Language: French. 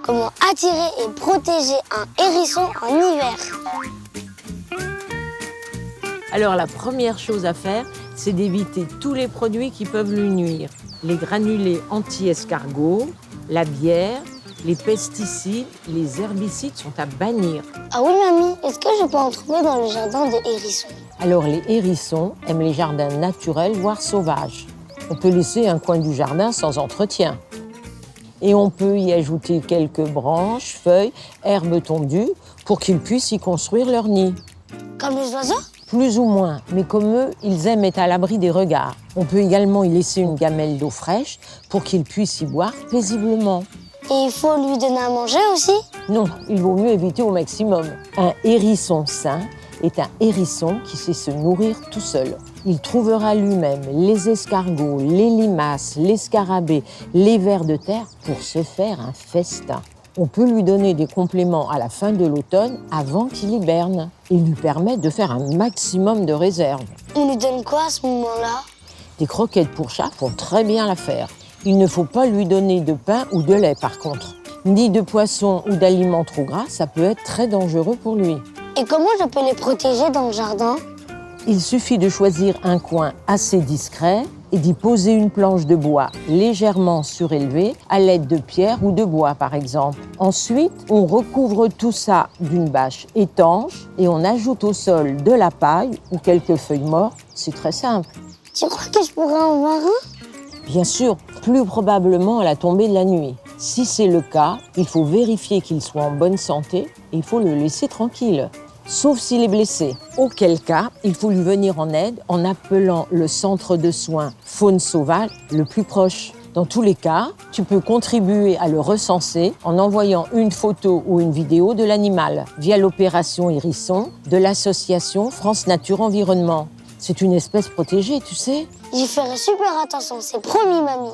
Comment attirer et protéger un hérisson en hiver? Alors la première chose à faire, c'est d'éviter tous les produits qui peuvent lui nuire. Les granulés anti-escargot, la bière, les pesticides, les herbicides sont à bannir. Ah oui, mamie, est-ce que je peux en trouver dans le jardin des hérissons? Alors les hérissons aiment les jardins naturels, voire sauvages. On peut laisser un coin du jardin sans entretien. Et on peut y ajouter quelques branches, feuilles, herbes tondues pour qu'ils puissent y construire leur nid. Comme les oiseaux? Plus ou moins, mais comme eux, ils aiment être à l'abri des regards. On peut également y laisser une gamelle d'eau fraîche pour qu'ils puissent y boire paisiblement. Et il faut lui donner à manger aussi? Non, il vaut mieux éviter au maximum. Un hérisson sain est un hérisson qui sait se nourrir tout seul. Il trouvera lui-même les escargots, les limaces, les scarabées, les vers de terre pour se faire un festin. On peut lui donner des compléments à la fin de l'automne avant qu'il hiberne et lui permettre de faire un maximum de réserves. On lui donne quoi à ce moment-là? Des croquettes pour chat font très bien l'affaire. Il ne faut pas lui donner de pain ou de lait par contre. Ni de poisson ou d'aliments trop gras, ça peut être très dangereux pour lui. Et comment je peux les protéger dans le jardin? Il suffit de choisir un coin assez discret et d'y poser une planche de bois légèrement surélevée à l'aide de pierres ou de bois par exemple. Ensuite, on recouvre tout ça d'une bâche étanche et on ajoute au sol de la paille ou quelques feuilles mortes. C'est très simple. Tu crois que je pourrais en voir un? Bien sûr, plus probablement à la tombée de la nuit. Si c'est le cas, il faut vérifier qu'il soit en bonne santé et il faut le laisser tranquille. Sauf s'il est blessé, auquel cas, il faut lui venir en aide en appelant le centre de soins faune sauvage le plus proche. Dans tous les cas, tu peux contribuer à le recenser en envoyant une photo ou une vidéo de l'animal via l'opération Hérisson de l'association France Nature Environnement. C'est une espèce protégée, tu sais. J'y ferai super attention, c'est promis, mamie.